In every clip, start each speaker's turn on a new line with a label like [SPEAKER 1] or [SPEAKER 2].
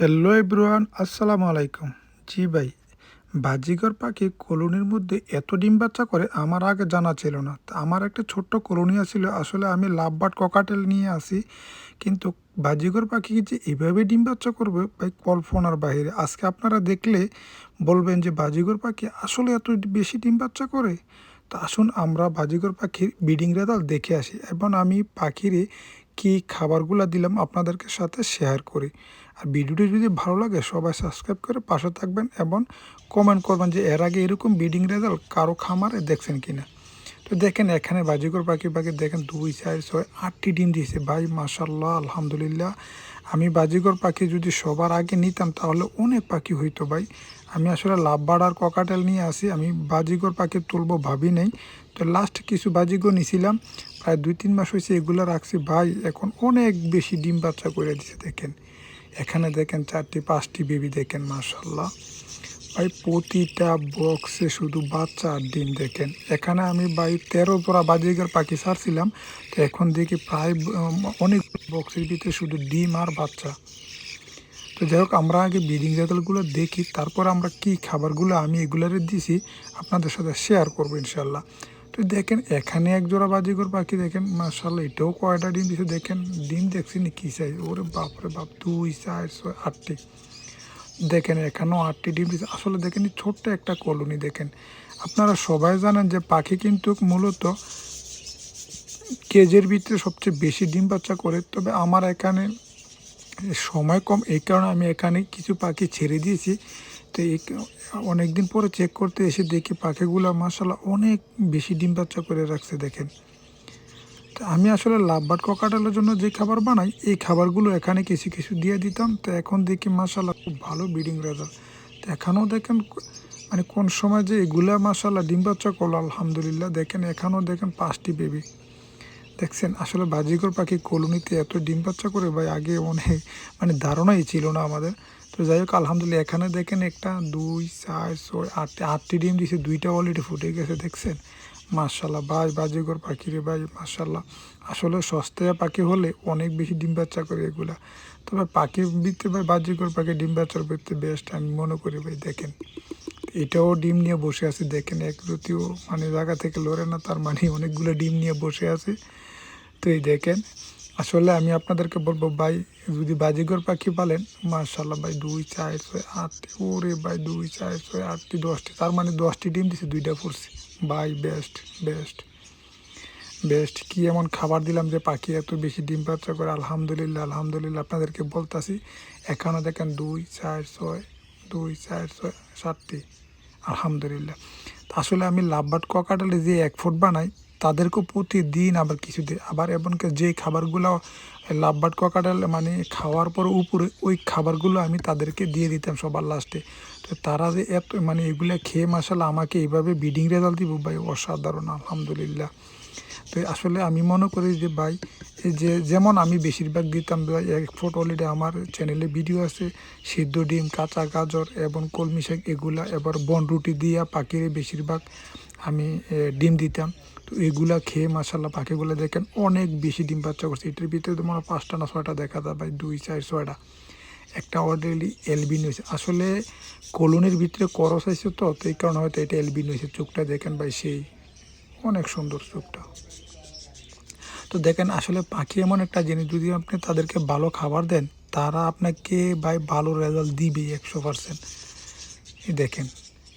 [SPEAKER 1] Hello everyone, আসসালামু আলাইকুম। জি ভাই, বাজিগর পাখি কলোনির মধ্যে এত ডিম বাচ্চা করে আমার আগে জানা ছিল না। তা আমার একটা ছোট্ট কলোনি ছিল, আসলে আমি লাভবার্ড ককাটেল নিয়ে আসি, কিন্তু বাজিগর পাখি যে এভাবে ডিম বাচ্চা করবে ভাই কল্পনার বাইরে। আজকে আপনারা দেখলে বলবেন যে বাজিগর পাখি আসলে এত বেশি ডিম বাচ্চা করে। তো আসুন আমরা বাজিগর পাখির ব্রিডিং রেজাল্ট দেখে আসি এবং আমি পাখিরে কি খাবারগুলো দিলাম আপনাদেরকে সাথে শেয়ার করি। আর ভিডিওটি যদি ভালো লাগে সবাই সাবস্ক্রাইব করে পাশে থাকবেন এবং কমেন্ট করবেন যে এর আগে এরকম ব্রিডিং রেজাল্ট কারো খামারে দেখছেন কিনা। তো দেখেন এখানে বাজিকর পাখি দেখেন 2, 4, 6, 8টি ডিম দিয়েছে ভাই, মাশাল্লাহ, আলহামদুলিল্লাহ। আমি বাজিকর পাখি যদি সবার আগে নিতাম তাহলে অনেক পাখি হইতো ভাই। আমি আসলে লাভবার্ড আর ককাটেল নিয়ে আসি, আমি বাজিকর পাখি তুলবো ভাবি নেই। তো লাস্ট কিছু বাজিকর নিছিলাম, প্রায় 2-3 মাস হয়েছে এগুলো রাখছি ভাই, এখন অনেক বেশি ডিম বাচ্চা করে দিছে। দেখেন এখানে দেখেন 4টি 5টি বেবি দেখেন, মাশাল্লাহ ভাই। প্রতিটা বক্সে শুধু বাচ্চা আর ডিম দেখেন। এখানে আমি ভাই 13 জোড়া বাজিগার পাখি ছাড়ছিলাম, তো এখন দেখি প্রায় অনেক বক্সের ভিতরে শুধু ডিম আর বাচ্চা। তো যাই হোক, আমরা আগে ব্রিডিং রেজাল্টগুলো দেখি, তারপর আমরা কি খাবারগুলো আমি এগুলারে দিছি আপনাদের সাথে শেয়ার করবো ইনশাল্লাহ। তো দেখেন এখানে এক জোড়া বাজিগর পাখি দেখেন, মাশাল্লাহ, এটাও কয়টা ডিম দিছে দেখেন। ডিম দেখছি নি কী চাই, ওরে বাপরে বাপ, 2, 4, 6, 8টি দেখেন। এখানেও 8টি ডিম দিছে। আসলে দেখেন এই ছোট্ট একটা কলোনি দেখেন। আপনারা সবাই জানেন যে পাখি কিন্তু মূলত কেজের ভিতরে সবচেয়ে বেশি ডিম বাচ্চা করে, তবে আমার এখানে সময় কম, এই কারণে আমি এখানে কিছু পাখি ছেড়ে দিয়েছি। তো অনেক দিন পরে চেক করতে এসে দেখি পাখিগুলো মাশাল্লাহ অনেক বেশি ডিম বাচ্চা করে রাখছে দেখেন। তো আমি আসলে লাভবার্ড ককাটেলের জন্য যে খাবার বানাই এই খাবারগুলো এখানে কিছু কিছু দিয়ে দিতাম। তো এখন দেখি মাশাল্লাহ খুব ভালো ব্রিডিং রেজাল্ট। তো এখানেও দেখেন মানে কোন সময় যে এগুলা মাশাল্লাহ ডিম বাচ্চা করলো, আলহামদুলিল্লাহ। দেখেন এখানেও দেখেন 5টি বেবি দেখছেন। আসলে বাজিকর পাখি কলোনিতে এত ডিম বাচ্চা করে ভাই আগে অনেক মানে ধারণাই ছিল না আমাদের। তো যাই হোক, আলহামদুলিল্লাহ। এখানে দেখেন একটা 2, 4, 6, 8টি ডিম দিছে, 2টা অলরেডি ফুটে গেছে দেখছেন। মাশাল্লাহ ভাই, বাজিকর পাখি রে ভাই, মাশাল্লাহ। আসলে সস্তায় পাখি হলে অনেক বেশি ডিম বাচ্চা করে এগুলা। তবে পাখির ভিতরে ভাই বাজিকর পাখি ডিম বাচ্চার ভিতরে বেস্ট আমি মনে করি ভাই। দেখেন এটাও ডিম নিয়ে বসে আছে দেখেন, এক রুতিও মানে জায়গা থেকে লড়ে না, তার মানে অনেকগুলো ডিম নিয়ে বসে আছে। তো এই দেখেন, আসলে আমি আপনাদেরকে বলবো ভাই, যদি বাজিগর পাখি পালেন, মার্শাল্লাহ ভাই, 2, 4, 6, 8টি, ওরে ভাই, 2, 4, 6, 8টি, 10টি, তার মানে 10টি ডিম দিছে, 2টা ফুটছে ভাই। Best best best. কি এমন খাবার দিলাম যে পাখি এত বেশি ডিম বাচ্চা করে, আলহামদুলিল্লাহ আলহামদুলিল্লাহ। আপনাদেরকে বলতাছি এখানে দেখেন 2, 4, 6, 2, 4, 6, 7টি, আলহামদুলিল্লাহ। আসলে আমি লাভবার্ড ককাটেলে যে 1 ফুট বানাই তাদেরকেও প্রতিদিন আবার কিছু দিই, আবার এমনকি যে খাবারগুলো লাভবার্ড ককাটেল মানে খাওয়ার পর উপরে ওই খাবারগুলো আমি তাদেরকে দিয়ে দিতাম সবার লাস্টে। তো তারা যে এত মানে এগুলো খেয়ে মাশাল্লাহ আমাকে এইভাবে ব্রিডিং রেজাল্ট দিব ভাই, অসাধারণ, আলহামদুলিল্লাহ। তো আসলে আমি মনে করি যে ভাই, এই যে যেমন আমি বেশিরভাগ দিতাম ভাই 1 ফুট, অলরেডি আমার চ্যানেলে ভিডিও আছে, সিদ্ধ ডিম, কাঁচা গাজর এবং কলমি শাক এগুলা, এবার বনরুটি দিয়া পাখিরে বেশিরভাগ আমি ডিম দিতাম। তো এগুলা খেয়ে মাশাল্লাহ পাখিগুলো দেখেন অনেক বেশি ডিম বাচ্চা করছে। এটার ভিতরে তো মনে হয় 5টা না 6টা দেখা যায় ভাই, 2, 4, 6টা। একটা অলরেডি এলবিন হয়েছে। আসলে কলোনির ভিতরে করস হয়েছে, তো এই কারণে হয়তো এটা এলবিন হয়েছে। চোখটা দেখেন ভাই, সেই অনেক সুন্দর চোখটা। তো দেখেন আসলে পাখি এমন একটা জিনিস, যদি আপনি তাদেরকে ভালো খাবার দেন তারা আপনাকে ভাই ভালো রেজাল্ট দিবে 100%। এই দেখেন,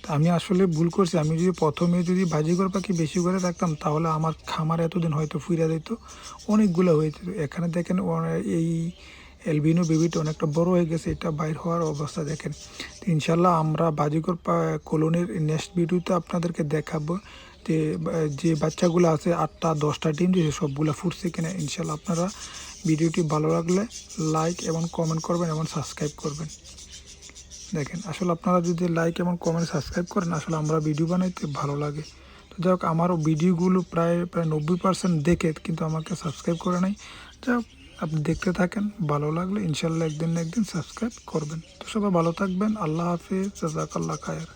[SPEAKER 1] তা আমি আসলে ভুল করছি। আমি যদি প্রথমে যদি বাজিঘর পাখি বেশি করে রাখতাম তাহলে আমার খামার এতদিন হয়তো ফিরে যেত, অনেকগুলো হয়ে যেত। এখানে দেখেন এই এলবিনো বেবিটা অনেকটা বড় হয়ে গেছে, এটা বাইর হওয়ার অবস্থা দেখেন। তো ইনশাল্লাহ আমরা বাজিঘর কলোনির নেক্সট ভিডিওতে আপনাদেরকে দেখাবো যে যে বাচ্চাগুলো আছে 8টা 10টা ডিম দিয়েছে সবগুলো ফুটছে কিনা। ইনশাল্লাহ আপনারা ভিডিওটি ভালো লাগলে লাইক এবং কমেন্ট করবেন এবং সাবস্ক্রাইব করবেন। দেখেন আসলে আপনারা যদি লাইক এবং কমেন্ট সাবস্ক্রাইব করেন আসলে আমরা ভিডিও বানাইতে ভালো লাগে। তো যাই হোক, আমারও ভিডিওগুলো প্রায় 90% দেখে কিন্তু আমাকে সাবস্ক্রাইব করে নাই। যাই হোক, আপনি দেখতে থাকেন, ভালো লাগলে ইনশাল্লাহ একদিন না একদিন সাবস্ক্রাইব করবেন। তো সবাই ভালো থাকবেন, আল্লাহ হাফিজ, জাযাকাল্লাহ খায়ের।